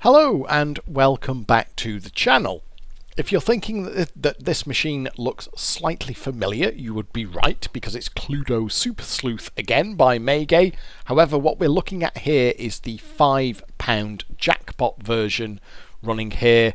Hello and welcome back to the channel. If you're thinking that this machine looks slightly familiar, you would be right, because it's Cluedo Super Sleuth again by Maygay. However, what we're looking at here is the £5 jackpot version, running here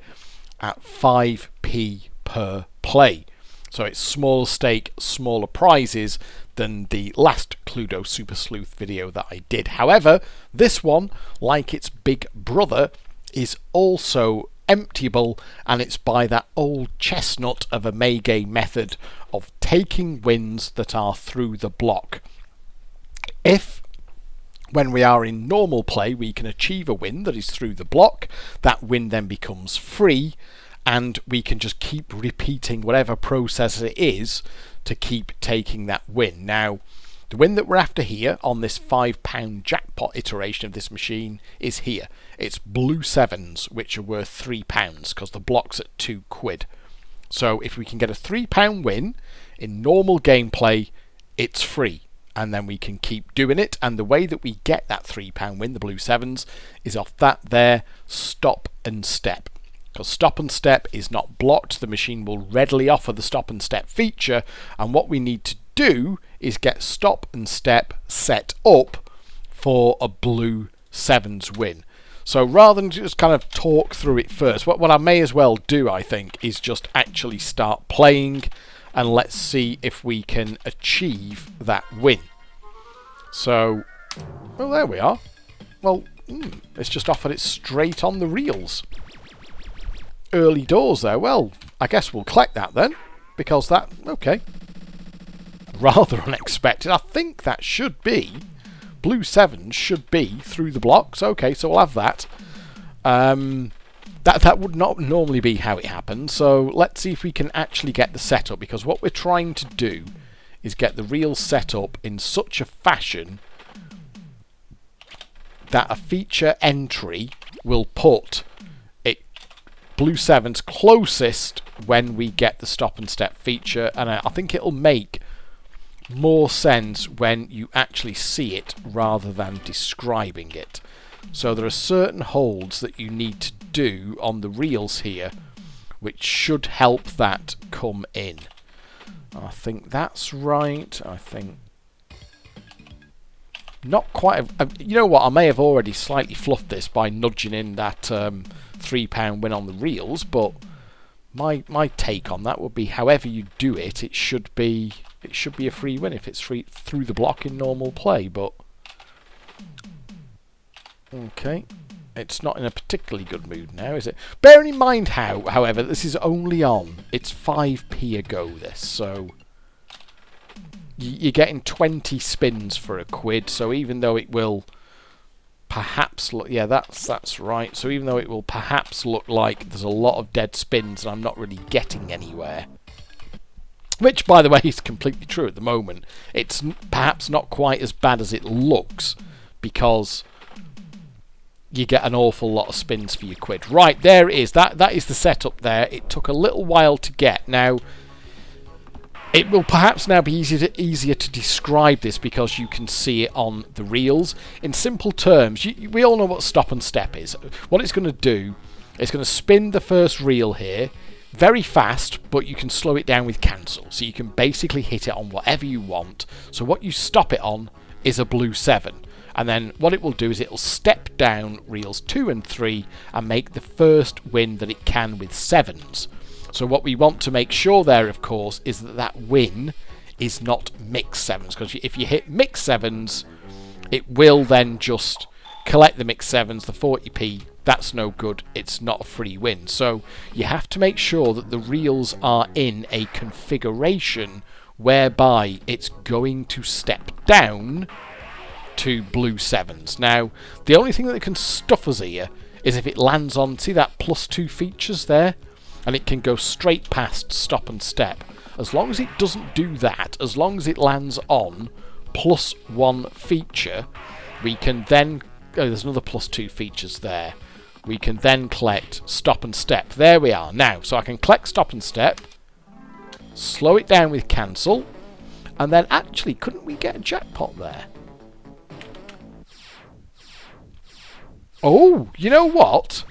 at 5p per play. So it's smaller stake, smaller prizes than the last Cluedo Super Sleuth video that I did. However, this one, like its big brother, is also emptiable, and it's by that old chestnut of a Maygay method of taking wins that are through the block. If, when we are in normal play, we can achieve a win that is through the block, that win then becomes free, and we can just keep repeating whatever process it is to keep taking that win. Now, the win that we're after here on this £5 jackpot iteration of this machine is here. It's blue sevens, which are worth £3 because the block's at £2. So if we can get a £3 win in normal gameplay, it's free. And then we can keep doing it. And the way that we get that £3 win, the blue sevens, is off that there stop and step. Because stop and step is not blocked. The machine will readily offer the stop and step feature. And what we need to do is get stop and step set up for a blue sevens win. So rather than just kind of talk through it first, what I may as well do, I think, is just actually start playing, and let's see if we can achieve that win. So, well, there we are. Well, it's just offered it straight on the reels. Early doors there. Well, I guess we'll collect that then, because that, okay. Rather unexpected. I think that should be blue sevens should be through the blocks. Okay, so we'll have that. That would not normally be how it happens. So let's see if we can actually get the setup, because what we're trying to do is get the reels set up in such a fashion that a feature entry will put it blue sevens closest when we get the stop and step feature, and I think it'll make more sense when you actually see it rather than describing it. So there are certain holds that you need to do on the reels here which should help that come in. I think that's right. I think not quite you know what, I may have already slightly fluffed this by nudging in that £3 win on the reels, but my take on that would be, however you do it, it should be a free win if it's free through the block in normal play. But okay, it's not in a particularly good mood now, is it? Bearing in mind however, this is only on, it's 5p a go this, so you're getting 20 spins for £1. So even though it will perhaps look, yeah, that's right. So even though it will perhaps look like there's a lot of dead spins and I'm not really getting anywhere, which, by the way, is completely true at the moment, it's perhaps not quite as bad as it looks, because you get an awful lot of spins for your £1. Right, there it is. That is the setup there. It took a little while to get. Now, it will perhaps now be easier to describe this because you can see it on the reels. In simple terms, we all know what stop and step is. What it's going to do, it's going to spin the first reel here very fast, but you can slow it down with cancel. So you can basically hit it on whatever you want. So what you stop it on is a blue 7. And then what it will do is it will step down reels 2 and 3 and make the first win that it can with sevens. So what we want to make sure there, of course, is that win is not mixed sevens, because if you hit mixed sevens, it will then just collect the mixed sevens, the 40p. That's no good. It's not a free win. So you have to make sure that the reels are in a configuration whereby it's going to step down to blue sevens. Now, the only thing that can stuff us here is if it lands on, see that +2 features there? And it can go straight past stop and step. As long as it doesn't do that, as long as it lands on +1 feature, we can then, oh, there's another +2 features there. We can then collect stop and step. There we are. Now, so I can collect stop and step, slow it down with cancel, and then actually, couldn't we get a jackpot there? Oh, you know what?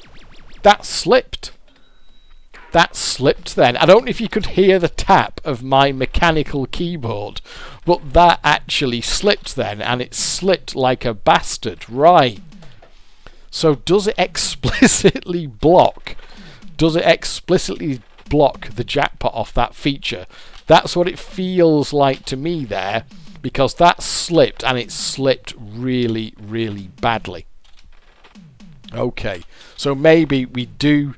that slipped. That slipped then. I don't know if you could hear the tap of my mechanical keyboard, but that actually slipped then, and it slipped like a bastard. Right. So does it explicitly block? Does it explicitly block the jackpot off that feature? That's what it feels like to me there, because that slipped, and it slipped really, really badly. Okay, so maybe we do...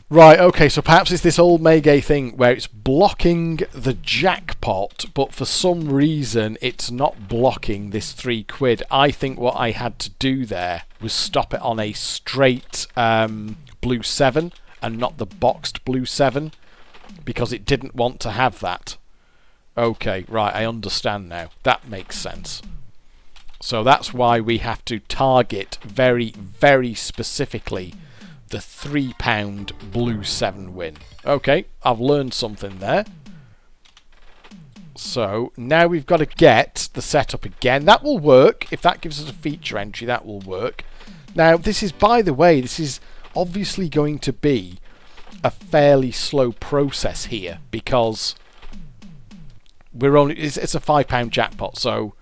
Right, okay, so perhaps it's this old Maygay thing where it's blocking the jackpot, but for some reason it's not blocking this £3. I think what I had to do there was stop it on a straight blue 7 and not the boxed blue 7, because it didn't want to have that. Okay, right, I understand now. That makes sense. So that's why we have to target very, very specifically the £3 blue 7 win. Okay, I've learned something there. So now we've got to get the setup again. That will work. If that gives us a feature entry, that will work. Now this is, by the way, this is obviously going to be a fairly slow process here, because we're only, it's a £5 jackpot. So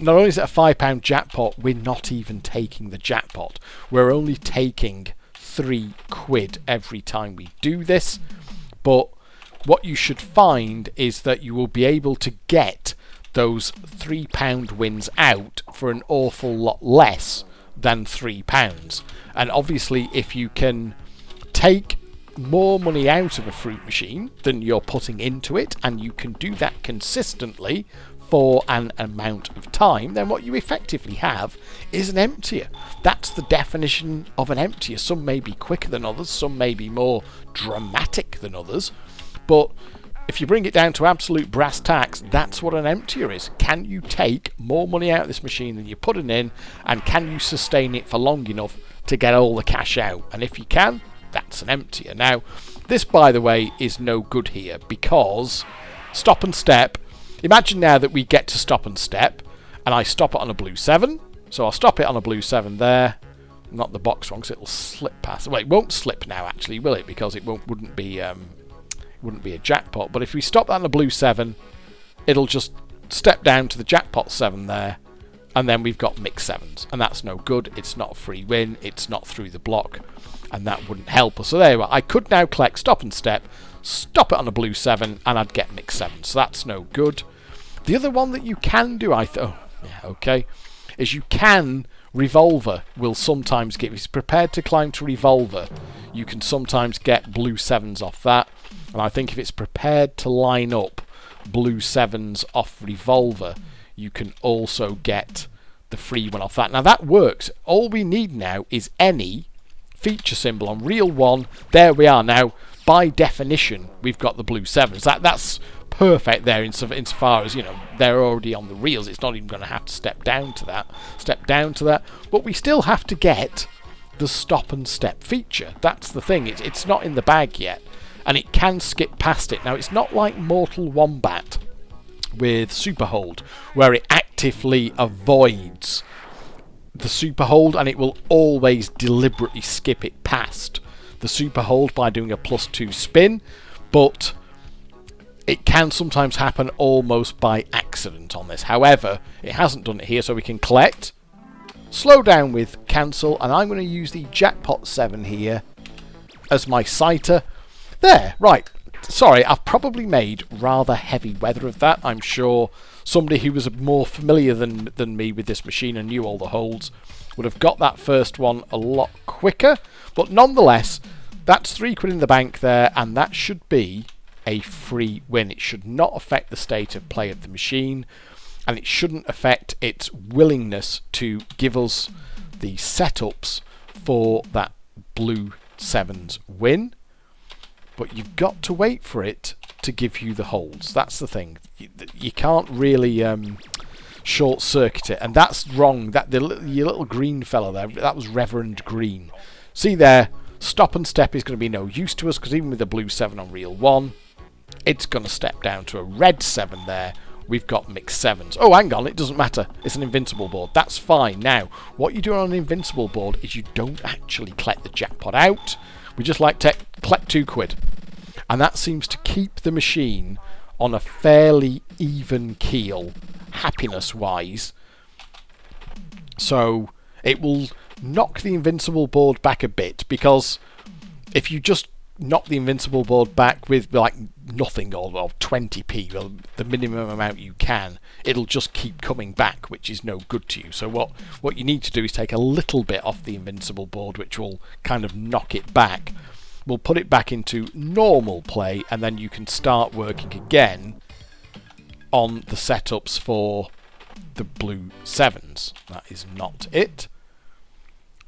not only is it a £5 jackpot, we're not even taking the jackpot. We're only taking £3 every time we do this. But what you should find is that you will be able to get those £3 wins out for an awful lot less than £3. And obviously if you can take more money out of a fruit machine than you're putting into it, and you can do that consistently for an amount of time, then what you effectively have is an emptier. That's the definition of an emptier. Some may be quicker than others, some may be more dramatic than others, but if you bring it down to absolute brass tacks, that's what an emptier is. Can you take more money out of this machine than you're putting in, and can you sustain it for long enough to get all the cash out? And if you can, that's an emptier. Now, this, by the way, is no good here, because stop and step. Imagine now that we get to stop and step, and I stop it on a blue 7. So I'll stop it on a blue 7 there. Not the box one, because it'll slip past. Well, it won't slip now, actually, will it? Because it wouldn't be a jackpot. But if we stop that on a blue 7, it'll just step down to the jackpot 7 there, and then we've got mixed 7s. And that's no good. It's not a free win. It's not through the block, and that wouldn't help us. So there you are. I could now collect stop and step, stop it on a blue 7, and I'd get mixed 7. So that's no good. The other one that you can do, is you can... Revolver will sometimes get... If it's prepared to climb to Revolver, you can sometimes get blue 7s off that. And I think if it's prepared to line up blue 7s off Revolver, you can also get the free one off that. Now that works. All we need now is any feature symbol on reel 1. There we are now. By definition, we've got the blue 7s. That's perfect there insofar as, you know, they're already on the reels. It's not even going to have to step down to that. But we still have to get the stop and step feature. That's the thing. It's not in the bag yet, and it can skip past it. Now, it's not like Mortal Wombat with Super Hold, where it actively avoids the Super Hold, and it will always deliberately skip it past the Super Hold by doing a +2 spin, but it can sometimes happen almost by accident on this. However, it hasn't done it here, so we can collect, slow down with cancel, and I'm going to use the jackpot 7 here as my citer. There, right. Sorry, I've probably made rather heavy weather of that. I'm sure somebody who was more familiar than me with this machine and knew all the holds would have got that first one a lot quicker. But nonetheless, that's £3 in the bank there, and that should be a free win. It should not affect the state of play of the machine, and it shouldn't affect its willingness to give us the setups for that blue 7s win. But you've got to wait for it to give you the holds. That's the thing. You can't really short circuit it, and that's wrong. Your little green fella there, that was Reverend Green. See there, stop and step is going to be no use to us, because even with the blue 7 on reel 1, it's going to step down to a red 7 there, we've got mixed sevens. Oh, hang on, it doesn't matter. It's an invincible board. That's fine. Now, what you do on an invincible board is you don't actually collect the jackpot out. We just like to collect £2. And that seems to keep the machine on a fairly even keel, happiness-wise. So it will knock the invincible board back a bit, because if you just knock the invincible board back with like nothing, or 20p, well, the minimum amount you can, it'll just keep coming back, which is no good to you. So what you need to do is take a little bit off the invincible board, which will kind of knock it back. We'll put it back into normal play, and then you can start working again on the setups for the blue sevens. That is not it.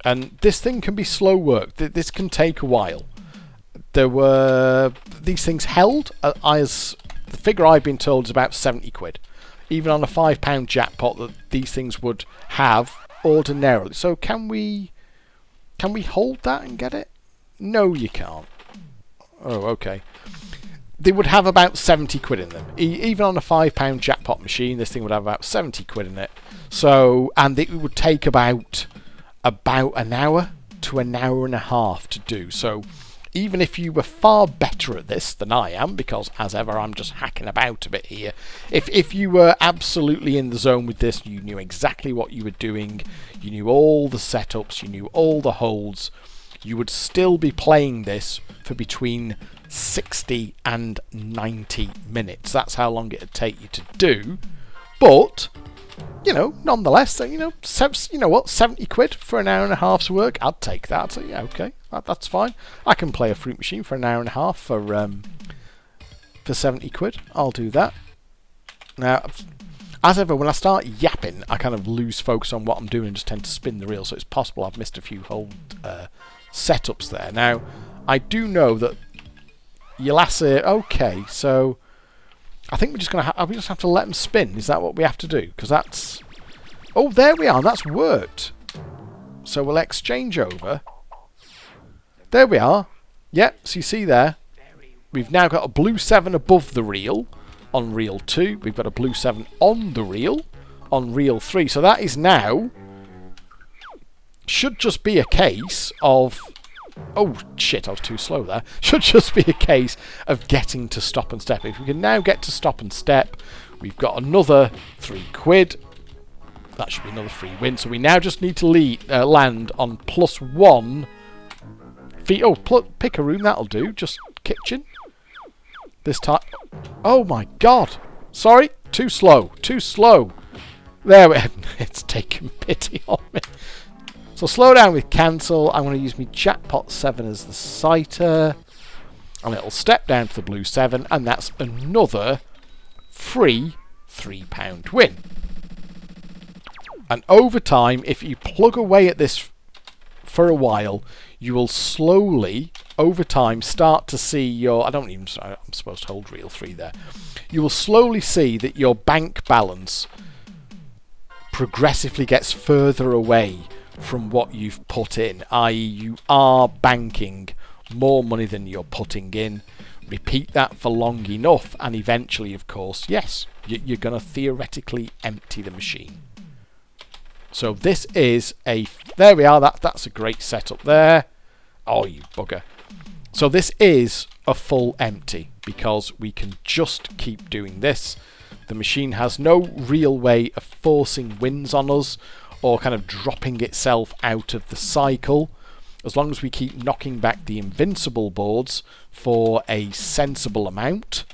And this thing can be slow work. This can take a while. There were these things held as the figure I've been told is about £70. Even on a £5 jackpot, that these things would have ordinarily. So can we hold that and get it? No, you can't. Oh, okay. They would have about £70 in them. Even on a £5 jackpot machine, this thing would have about £70 in it. So, and it would take about an hour to an hour and a half to do. So even if you were far better at this than I am, because as ever I'm just hacking about a bit here, if you were absolutely in the zone with this, you knew exactly what you were doing, you knew all the setups, you knew all the holds, you would still be playing this for between 60 and 90 minutes. That's how long it would take you to do. But, you know, nonetheless, you know what, £70 for an hour and a half's work, I'd take that. So yeah, okay, that's fine. I can play a fruit machine for an hour and a half for £70. I'll do that. Now, as ever, when I start yapping, I kind of lose focus on what I'm doing and just tend to spin the reel. So it's possible I've missed a few hold setups there. Now, I do know that Yalasir. Okay, so I think we're just gonna we just have to let them spin. Is that what we have to do? Because that's... Oh, there we are. That's worked. So we'll exchange over. There we are. Yep, so you see there, we've now got a blue 7 above the reel on reel 2. We've got a blue 7 on the reel on reel 3. So that is now... Should just be a case of... Oh, shit, I was too slow there. Should just be a case of getting to stop and step. If we can now get to stop and step, we've got another £3. That should be another free win. So we now just need to land on +1 feet. Oh, pick a room, that'll do. Just kitchen. This time. Oh my god. Sorry, too slow. Too slow. There we It's taking pity on me. So slow down with cancel. I'm going to use my jackpot 7 as the sighter. And it'll step down to the blue 7. And that's another free £3 win. And over time, if you plug away at this for a while, you will slowly, over time, start to see your... I'm supposed to hold reel 3 there. You will slowly see that your bank balance progressively gets further away from what you've put in, i.e. you are banking more money than you're putting in. Repeat that for long enough, and eventually, of course, yes, you're going to theoretically empty the machine. So this is a... There we are, that's a great setup there. Oh, you bugger. So this is a full empty, because we can just keep doing this. The machine has no real way of forcing wins on us, or kind of dropping itself out of the cycle. As long as we keep knocking back the invincible boards for a sensible amount,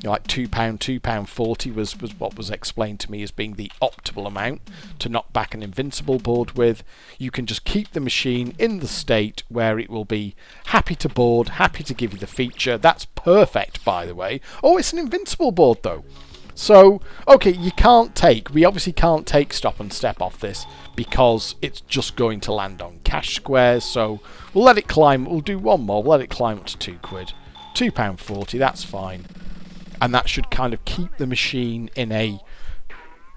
like £2, £2.40 was what was explained to me as being the optimal amount to knock back an invincible board with, you can just keep the machine in the state where it will be happy to board, happy to give you the feature. That's perfect, by the way. Oh, it's an invincible board though. So, okay, we obviously can't take stop and step off this because it's just going to land on cash squares. So we'll let it climb. We'll do one more. We'll let it climb up to £2. £2.40, that's fine. And that should kind of keep the machine in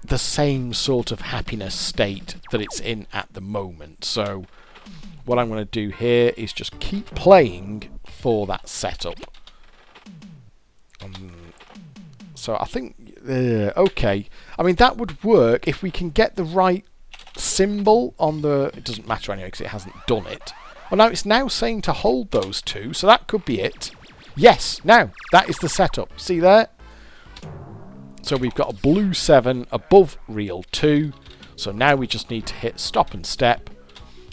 the same sort of happiness state that it's in at the moment. So what I'm going to do here is just keep playing for that setup. So I think Okay. I mean, that would work if we can get the right symbol on the... It doesn't matter anyway because it hasn't done it. Well, now it's now saying to hold those two, so that could be it. Yes, now, that is the setup. See there? So we've got a blue 7 above reel 2. So now we just need to hit stop and step.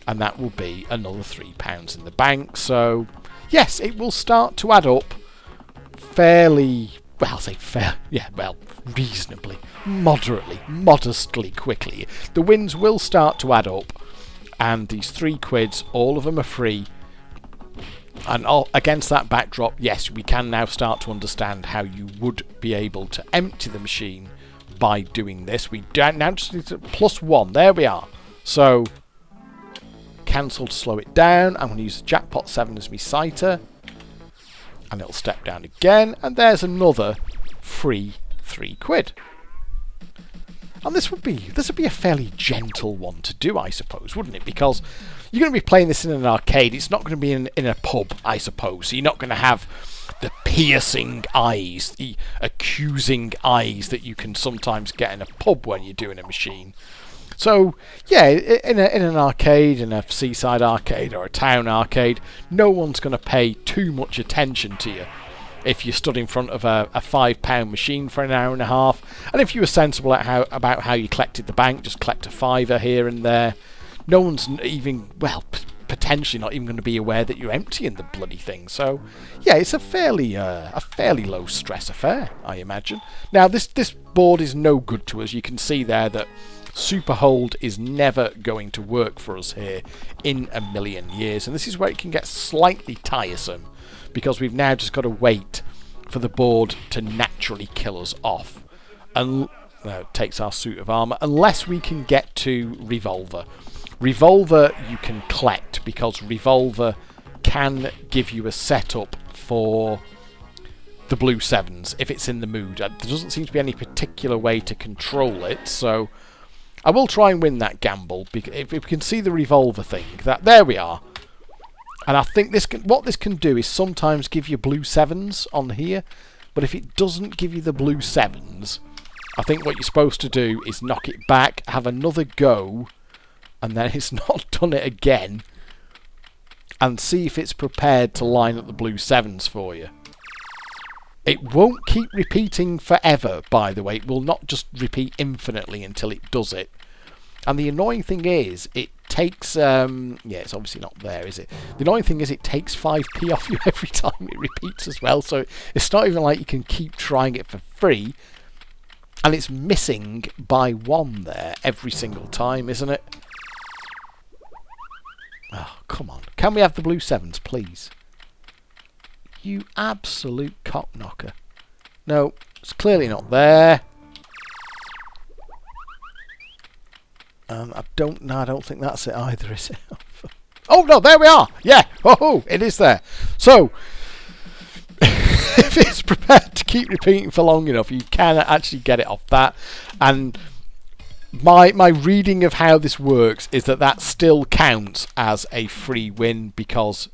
And that will be another £3 in the bank. So, yes, it will start to add up fairly... Well, I'll say fair... Yeah, well, reasonably, moderately, modestly, quickly. The wins will start to add up. And these £3, all of them are free. And against that backdrop, yes, we can now start to understand how you would be able to empty the machine by doing this. We now just need to +1. There we are. So, cancel to slow it down. I'm going to use the jackpot 7 as my citer. And it'll step down again. And there's another free £3. And this would be a fairly gentle one to do, I suppose, wouldn't it? Because you're going to be playing this in an arcade. It's not going to be in a pub, I suppose. So you're not going to have the piercing eyes, the accusing eyes that you can sometimes get in a pub when you're doing a machine. So, yeah, in an arcade, in a seaside arcade or a town arcade, no one's going to pay too much attention to you if you stood in front of a £5 machine for an hour and a half. And if you were sensible about how you collected the bank, just collect a fiver here and there. No one's even, well, potentially not even going to be aware that you're emptying the bloody thing. So, yeah, it's a fairly low stress affair, I imagine. Now, this board is no good to us. You can see there that Super Hold is never going to work for us here in a million years. And this is where it can get slightly tiresome, because we've now just got to wait for the board to naturally kill us off. And it takes our suit of armour, unless we can get to Revolver. Revolver you can collect, because Revolver can give you a setup for the blue 7s if it's in the mood. There doesn't seem to be any particular way to control it, so I will try and win that gamble. If we can see the Revolver thing, there we are. And I think what this can do is sometimes give you blue 7s on here, but if it doesn't give you the blue 7s, I think what you're supposed to do is knock it back, have another go, and then it's not done it again, and see if it's prepared to line up the blue 7s for you. It won't keep repeating forever, by the way. It will not just repeat infinitely until it does it. And the annoying thing is, it takes... yeah, it's obviously not there, is it? The annoying thing is it takes 5p off you every time it repeats as well. So it's not even like you can keep trying it for free. And it's missing by 1 there every single time, isn't it? Oh, come on. Can we have the blue 7s, please? You absolute cockknocker. No, it's clearly not there. I don't think that's it either, is it? Oh, no, there we are. Yeah, oh, it is there. So, if it's prepared to keep repeating for long enough, you can actually get it off that. And my reading of how this works is that still counts as a free win, because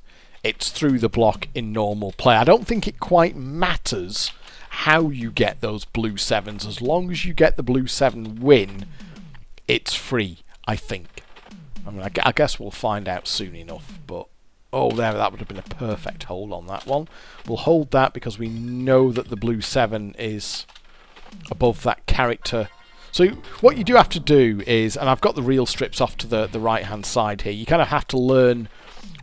it's through the block in normal play. I don't think it quite matters how you get those blue 7s. As long as you get the blue 7 win, it's free, I think. I mean, I guess we'll find out soon enough. But, oh, that would have been a perfect hold on that one. We'll hold that because we know that the blue 7 is above that character. So what you do have to do is, and I've got the reel strips off to the right-hand side here, you kind of have to learn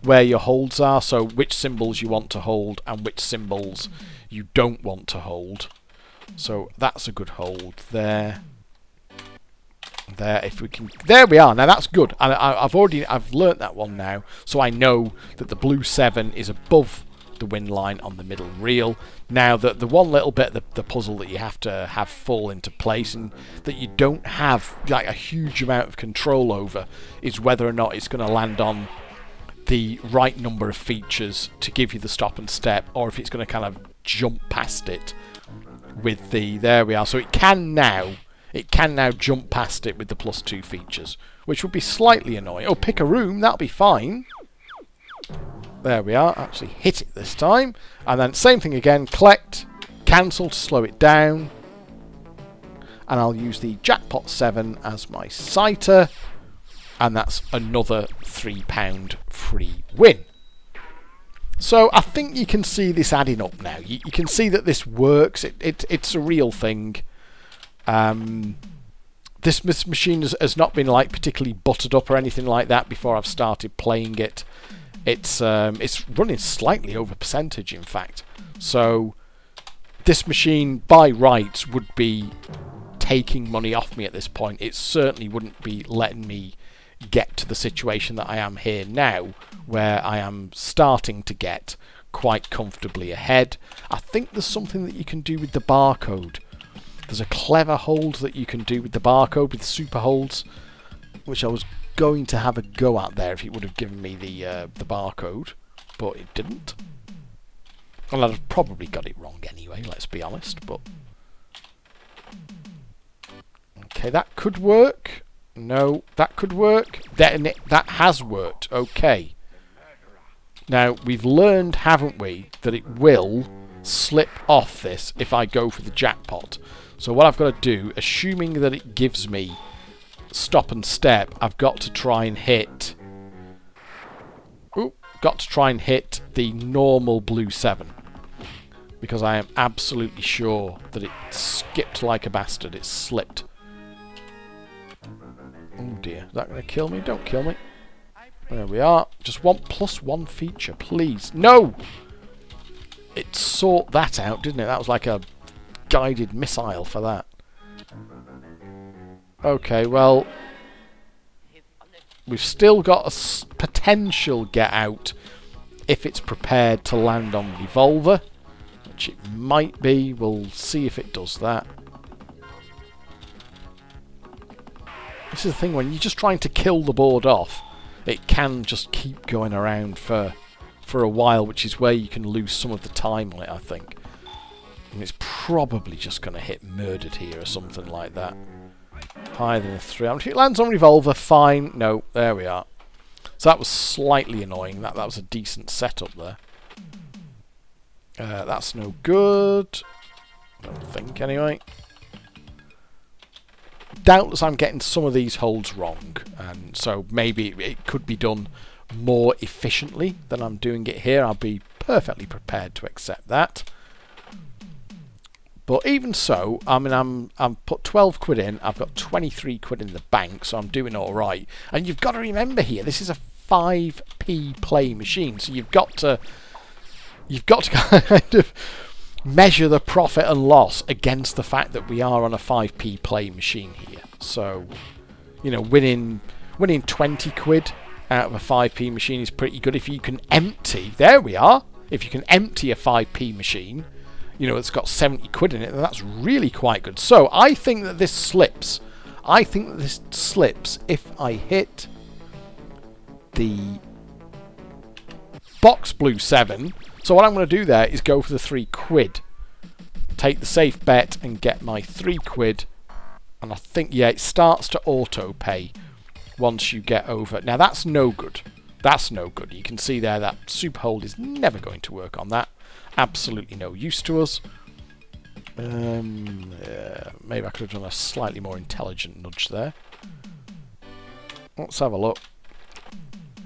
where your holds are, so which symbols you want to hold and which symbols you don't want to hold. So that's a good hold there. There, if we can, there we are. Now that's good. And I've learnt that one now, so I know that the blue 7 is above the win line on the middle reel. Now the one little bit of the puzzle that you have to have fall into place, and that you don't have like a huge amount of control over, is whether or not it's going to land on the right number of features to give you the stop and step, or if it's going to kind of jump past it with the... There we are. So it can now jump past it with the +2 features, which would be slightly annoying. Oh, pick a room, that'll be fine. There we are. Actually hit it this time. And then same thing again. Collect, cancel to slow it down. and I'll use the jackpot 7 as my sighter, and that's another £3 free win. So I think you can see this adding up now. You can see that this works. It's a real thing. This machine has not been like particularly buttered up or anything like that before I've started playing it. It's running slightly over percentage, in fact. So this machine, by rights, would be taking money off me at this point. It certainly wouldn't be letting me get to the situation that I am here now, where I am starting to get quite comfortably ahead. I think there's something that you can do with the barcode. There's a clever hold that you can do with the barcode, with super holds, which I was going to have a go at there if it would have given me the barcode, but it didn't. Well, I'd have probably got it wrong anyway, let's be honest, but... Okay, that could work. No, that could work. That has worked. Okay. Now, we've learned, haven't we, that it will slip off this if I go for the jackpot. So what I've got to do, assuming that it gives me stop and step, I've got to try and hit... Ooh, got to try and hit the normal blue 7. Because I am absolutely sure that it skipped like a bastard. It slipped. Oh dear, is that going to kill me? Don't kill me. There we are. Just want +1 feature, please. No! It sought that out, didn't it? That was like a guided missile for that. Okay, well... We've still got a potential get out if it's prepared to land on Revolver. Which it might be. We'll see if it does that. This is the thing, when you're just trying to kill the board off, it can just keep going around for a while, which is where you can lose some of the time on it, I think. And it's probably just going to hit murdered here or something like that. Higher than a 3. If it lands on Revolver, fine. No, there we are. So that was slightly annoying. That was a decent setup there. That's no good. I don't think, anyway. Doubtless I'm getting some of these holds wrong, and so maybe it could be done more efficiently than I'm doing it here. I'll be perfectly prepared to accept that. But even so, I mean, I'm put 12 quid in. I've got 23 quid in the bank, so I'm doing all right. And you've got to remember here, this is a 5p play machine, so you've got to kind of measure the profit and loss against the fact that we are on a 5p play machine here. So, you know, winning 20 quid out of a 5p machine is pretty good. If you can empty, there we are. If you can empty a 5p machine, you know, it's got 70 quid in it, then that's really quite good. So I think that this slips. I think that this slips if I hit the box blue 7. So what I'm going to do there is go for the 3 quid. Take the safe bet and get my 3 quid. And I think, yeah, it starts to auto pay once you get over. Now that's no good. That's no good. You can see there that super hold is never going to work on that. Absolutely no use to us. Maybe I could have done a slightly more intelligent nudge there. Let's have a look.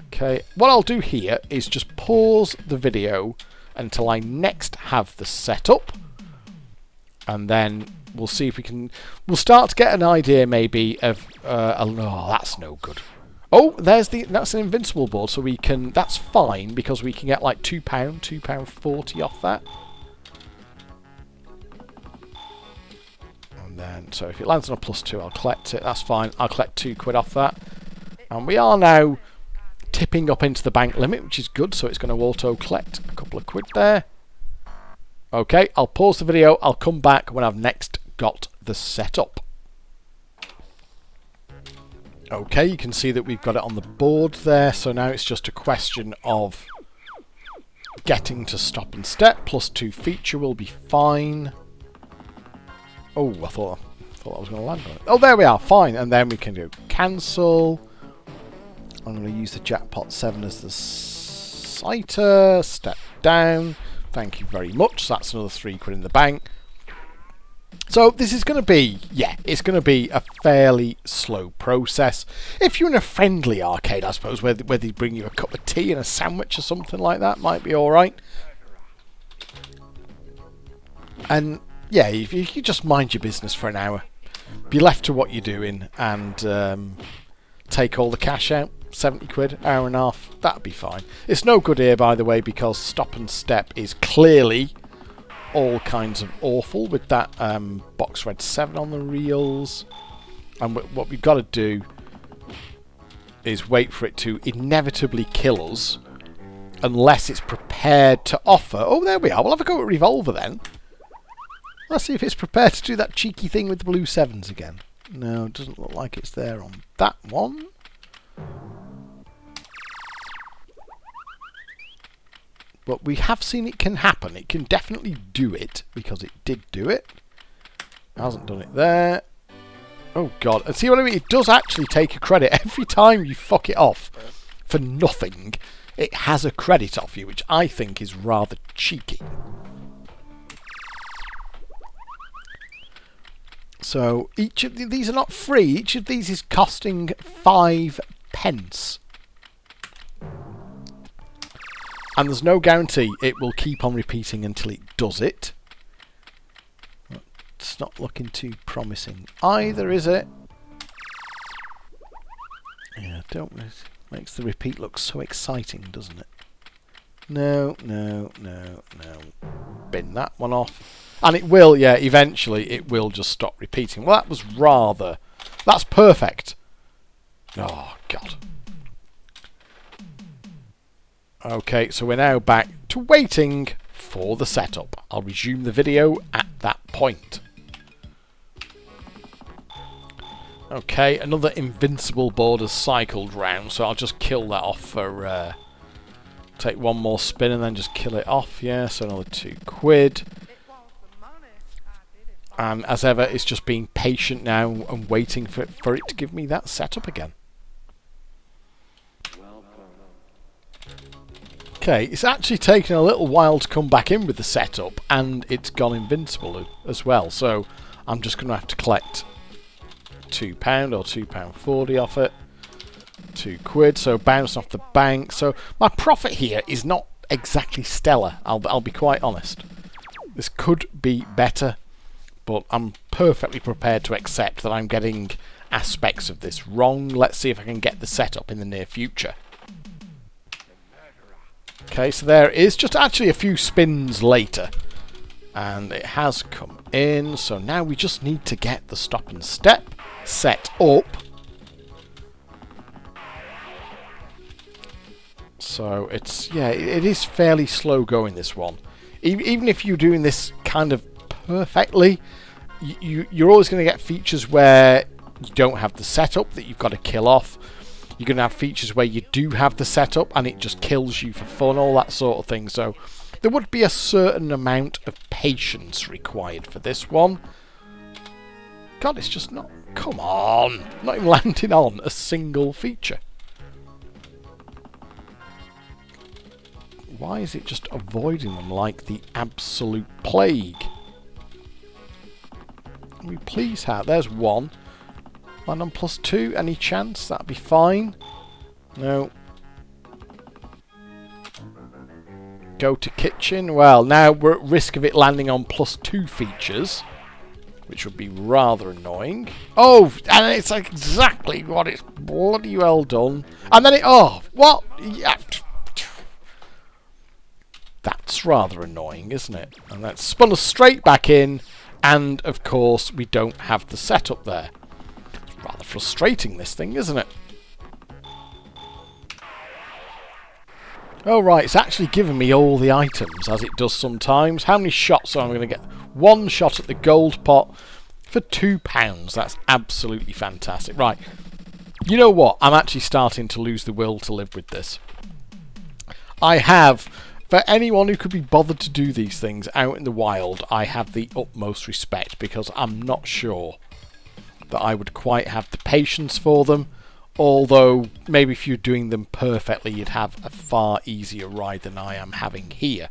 Okay, what I'll do here is just pause the video until I next have the setup, and then we'll see if we can. We'll start to get an idea maybe of. Oh, that's no good. Oh, that's an Invincible board, so we can. That's fine because we can get like £2.40 off that. And then, so if it lands on a +2, I'll collect it. That's fine. I'll collect 2 quid off that, and we are now tipping up into the bank limit, which is good. So it's going to auto collect a couple of quid there. Okay, I'll pause the video. I'll come back when I've next got the setup. Okay, you can see that we've got it on the board there, so now it's just a question of getting to stop and step. +2 feature will be fine. Oh, I thought I was going to land on it. Oh, there we are, fine. And then we can do cancel. I'm going to use the jackpot 7 as the sighter. Step down. Thank you very much. So that's another 3 quid in the bank. So this is going to be, yeah, it's going to be a fairly slow process. If you're in a friendly arcade, I suppose, where they bring you a cup of tea and a sandwich or something like that, might be alright. And yeah, if you just mind your business for an hour, be left to what you're doing, and take all the cash out, 70 quid, hour and a half, that'd be fine. It's no good here, by the way, because stop and step is clearly all kinds of awful with that box red 7 on the reels. And what we've got to do is wait for it to inevitably kill us unless it's prepared to offer. Oh, there we are. We'll have a go at Revolver then. Let's see if it's prepared to do that cheeky thing with the blue 7s again. No, it doesn't look like it's there on that one. But we have seen it can happen. It can definitely do it, because it did do it. It hasn't done it there. Oh, God. And see what I mean? It does actually take a credit. Every time you fuck it off for nothing, it has a credit off you, which I think is rather cheeky. So, each of these are not free. Each of these is costing 5 pence. And there's no guarantee it will keep on repeating until it does it. It's not looking too promising either, is it? Yeah, don't. Makes the repeat look so exciting, doesn't it? No, no, no, no. Bin that one off. And it will, yeah, eventually it will just stop repeating. Well, that was rather... That's perfect. Oh, God. Okay, so we're now back to waiting for the setup. I'll resume the video at that point. Okay, another Invincible board has cycled round, so I'll just kill that off for... take one more spin and then just kill it off. Yeah, so another 2 quid. And as ever, it's just being patient now and waiting for it to give me that setup again. Okay, it's actually taken a little while to come back in with the setup, and it's gone invincible as well. So I'm just going to have to collect £2 or £2.40 off it. 2 quid, so bouncing off the bank. So my profit here is not exactly stellar. I'll be quite honest. This could be better, but I'm perfectly prepared to accept that I'm getting aspects of this wrong. Let's see if I can get the setup in the near future. Okay, so there it is, just actually a few spins later, and it has come in. So now we just need to get the stop and step set up. So it's, yeah, it is fairly slow going, this one. Even if you're doing this kind of perfectly, you're always going to get features where you don't have the setup that you've got to kill off. You're going to have features where you do have the setup and it just kills you for fun, all that sort of thing. So there would be a certain amount of patience required for this one. God, it's just not... Come on! Not even landing on a single feature. Why is it just avoiding them like the absolute plague? Can we please have... There's one. Land on +2, any chance? That'd be fine. No. Go to kitchen. Well, now we're at risk of it landing on +2 features, which would be rather annoying. Oh, and it's like exactly what it's bloody well done. And then it... Oh, what? Yeah. That's rather annoying, isn't it? And that's spun us straight back in, and of course we don't have the setup there. Rather frustrating, this thing, isn't it? Oh right, it's actually given me all the items, as it does sometimes. How many shots am I going to get? 1 shot at the gold pot for £2. That's absolutely fantastic. Right, you know what? I'm actually starting to lose the will to live with this. I have, for anyone who could be bothered to do these things out in the wild, I have the utmost respect, because I'm not sure that I would quite have the patience for them, although maybe if you're doing them perfectly you'd have a far easier ride than I am having here.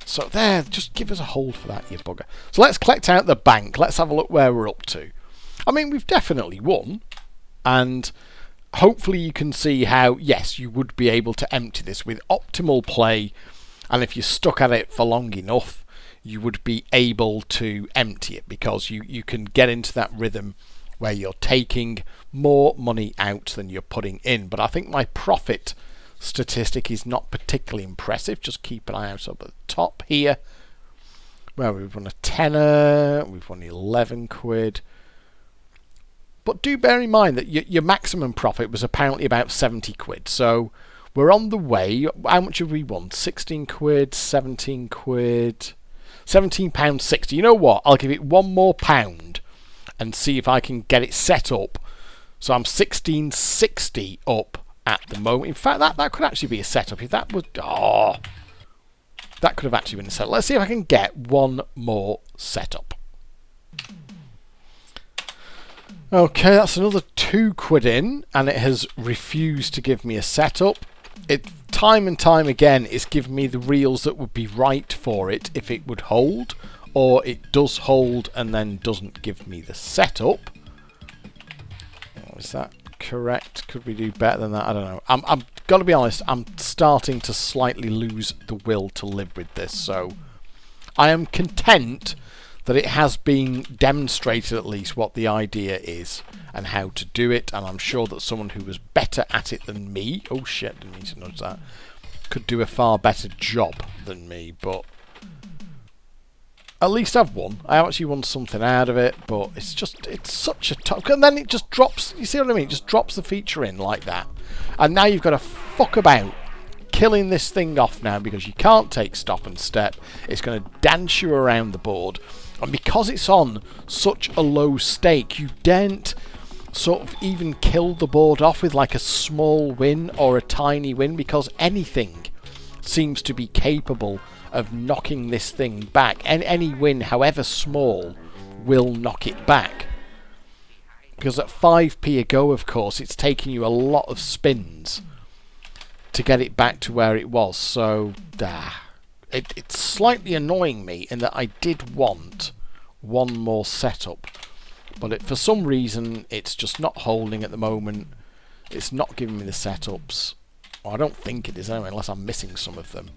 So there, just give us a hold for that, you bugger. So let's collect out the bank. Let's have a look where we're up to. I mean, we've definitely won. And hopefully you can see how, yes, you would be able to empty this with optimal play. And if you stuck at it for long enough, you would be able to empty it. Because you can get into that rhythm where you're taking more money out than you're putting in. But I think my profit statistic is not particularly impressive. Just keep an eye out up at the top here. Well, we've won a tenner, we've won 11 quid. But do bear in mind that your maximum profit was apparently about 70 quid. So we're on the way. How much have we won? 16 quid, 17 quid, £17.60. You know what? I'll give it one more pound and see if I can get it set up. So I'm 16.60 up at the moment. In fact, that could actually be a setup. If that was... Oh, that could have actually been a setup. Let's see if I can get one more setup. Okay, that's another 2 quid in, and it has refused to give me a setup. Time and time again, it's given me the reels that would be right for it if it would hold, or it does hold and then doesn't give me the setup. Is that correct? Could we do better than that? I don't know. I'm got to be honest, I'm starting to slightly lose the will to live with this, so I am content that it has been demonstrated at least what the idea is and how to do it, and I'm sure that someone who was better at it than me, oh shit, didn't need to notice that, could do a far better job than me, but at least I've won. I actually won something out of it, but it's such a tough, and then it just drops, you see what I mean, it just drops the feature in like that, and now you've got to fuck about killing this thing off now because you can't take stop and step. It's going to dance you around the board. And because it's on such a low stake, you daren't sort of even kill the board off with like a small win or a tiny win, because anything seems to be capable of knocking this thing back. And any win, however small, will knock it back. Because at 5p a go, of course, it's taking you a lot of spins to get it back to where it was. So, it's slightly annoying me in that I did want one more setup, but for some reason it's just not holding at the moment. It's not giving me the setups. Well, I don't think it is anyway, unless I'm missing some of them.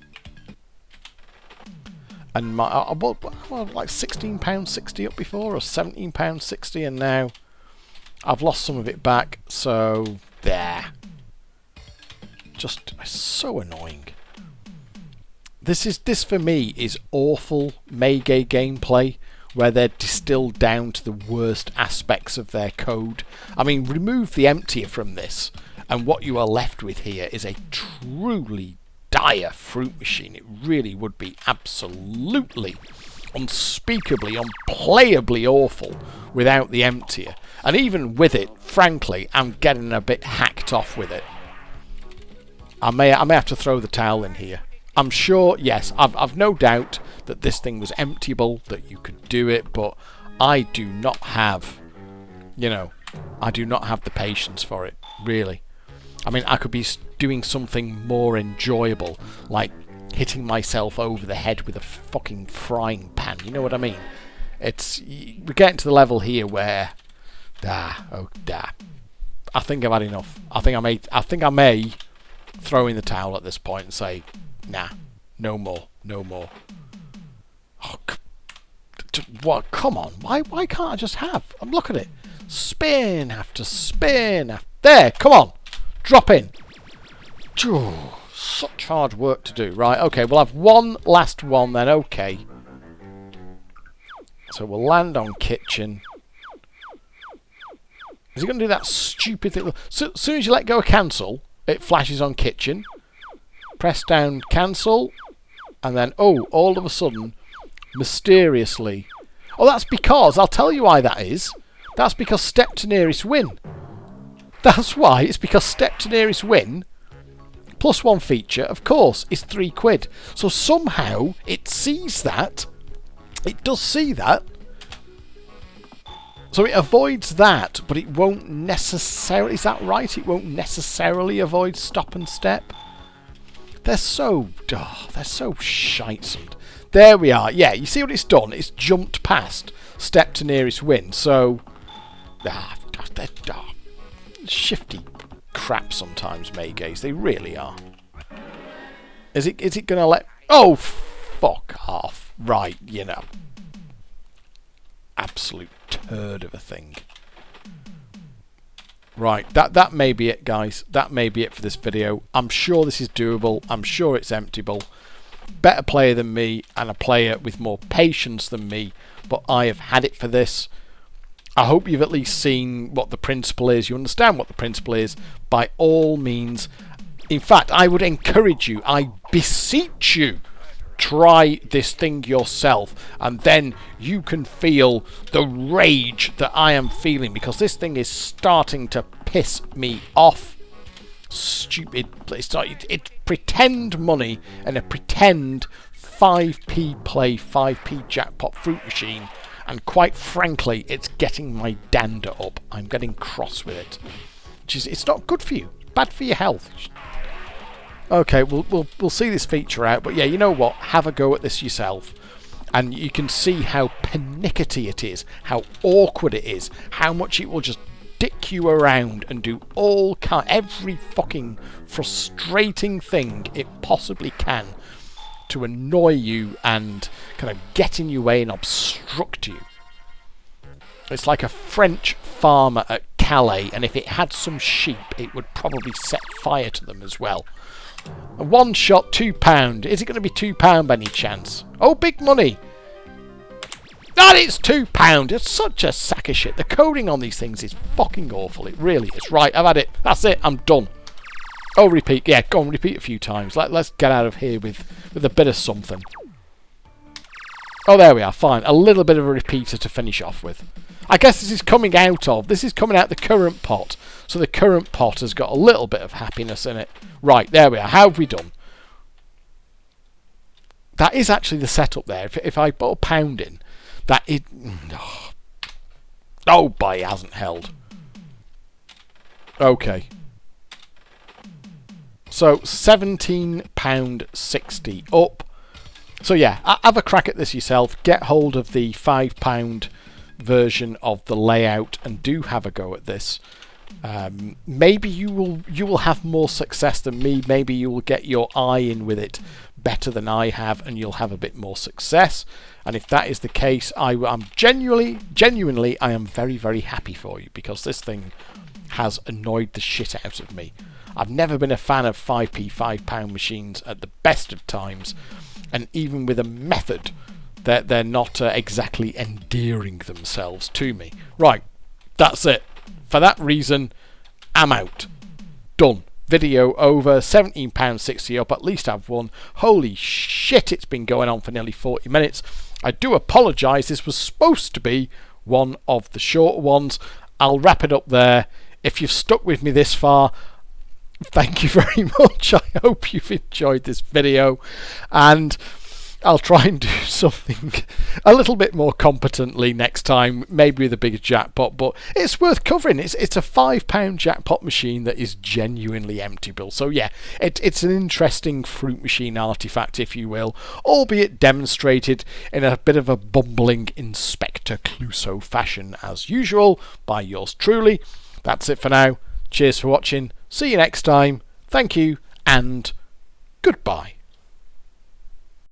And my like £16.60 up before, or £17.60, and now I've lost some of it back. So there. Just so annoying. This for me is awful Maygay gameplay, where they're distilled down to the worst aspects of their code. I mean, remove the emptier from this, and what you are left with here is a truly dire fruit machine. It really would be absolutely, unspeakably, unplayably awful without the emptier. And even with it, frankly, I'm getting a bit hacked off with it. I may have to throw the towel in here. I'm sure, yes, I've no doubt that this thing was emptyable, that you could do it, but I do not have, I do not have the patience for it, really. I mean, I could be doing something more enjoyable, like hitting myself over the head with a fucking frying pan, you know what I mean? We're getting to the level here where, I think I've had enough. I think I may throw in the towel at this point and say, nah, no more. Oh, what? Come on, why can't I just have? Look at it, spin after spin after. There, come on, drop in. Such hard work to do. Right, okay, we'll have one last one then. Okay, so we'll land on kitchen. Is he going to do that stupid thing? So, as soon as you let go of cancel, it flashes on kitchen. Press down cancel, and then, oh, all of a sudden, mysteriously... Oh, that's because, I'll tell you why that is. That's because step to nearest win. That's why, it's because step to nearest win, plus one feature, of course, is 3 quid. So somehow, it sees that. It does see that. So it avoids that, but it won't necessarily... Is that right? It won't necessarily avoid stop and step. They're so shitesome. There we are. Yeah, you see what it's done? It's jumped past step to nearest win. So, they're shifty crap sometimes, Maygays. They really are. Is it going to let... Oh, fuck off. Right, you know. Absolute turd of a thing. Right, that may be it, guys. That may be it for this video. I'm sure this is doable. I'm sure it's emptiable. Better player than me, and a player with more patience than me, but I have had it for this. I hope you've at least seen what the principle is. You understand what the principle is. By all means. In fact, I would encourage you, I beseech you, try this thing yourself, and then you can feel the rage that I am feeling, because this thing is starting to piss me off. Stupid. It's pretend money and a pretend 5p play, 5p jackpot fruit machine, and quite frankly, it's getting my dander up. I'm getting cross with it. It's not good for you. Bad for your health. Okay, we'll see this feature out, but yeah, you know what? Have a go at this yourself, and you can see how pernickety it is, how awkward it is, how much it will just dick you around and do every fucking frustrating thing it possibly can to annoy you and kind of get in your way and obstruct you. It's like a French farmer at Calais, and if it had some sheep, it would probably set fire to them as well. A one shot, £2. Is it going to be £2 by any chance? Oh, big money! And it's £2. It's such a sack of shit. The coding on these things is fucking awful. It really is. Right, I've had it. That's it. I'm done. Oh, repeat. Yeah, go on, repeat a few times. Let's get out of here with a bit of something. Oh, there we are. Fine. A little bit of a repeater to finish off with. I guess this is coming out the current pot. So the current pot has got a little bit of happiness in it. Right, there we are. How have we done? That is actually the setup there. If I put a pound in, that is... Oh, boy, it hasn't held. Okay. So, £17.60 up. So, yeah, have a crack at this yourself. Get hold of the £5 version of the layout and do have a go at this. Maybe you will have more success than me. Maybe you will get your eye in with it better than I have, and you'll have a bit more success. And if that is the case, I'm genuinely, I am very, very happy for you, because this thing has annoyed the shit out of me. I've never been a fan of 5p £5 machines at the best of times, and even with a method, they're not exactly endearing themselves to me. Right, that's it. For that reason, I'm out. Done. Video over. £17.60 up. At least I've won. Holy shit, it's been going on for nearly 40 minutes. I do apologise. This was supposed to be one of the shorter ones. I'll wrap it up there. If you've stuck with me this far, thank you very much. I hope you've enjoyed this video, and I'll try and do something a little bit more competently next time, maybe with a bigger jackpot, but it's worth covering. It's a £5 jackpot machine that is genuinely emptiable. So yeah, it's an interesting fruit machine artifact, if you will, albeit demonstrated in a bit of a bumbling Inspector Cluedo fashion as usual by yours truly. That's it for now. Cheers for watching. See you next time. Thank you and goodbye.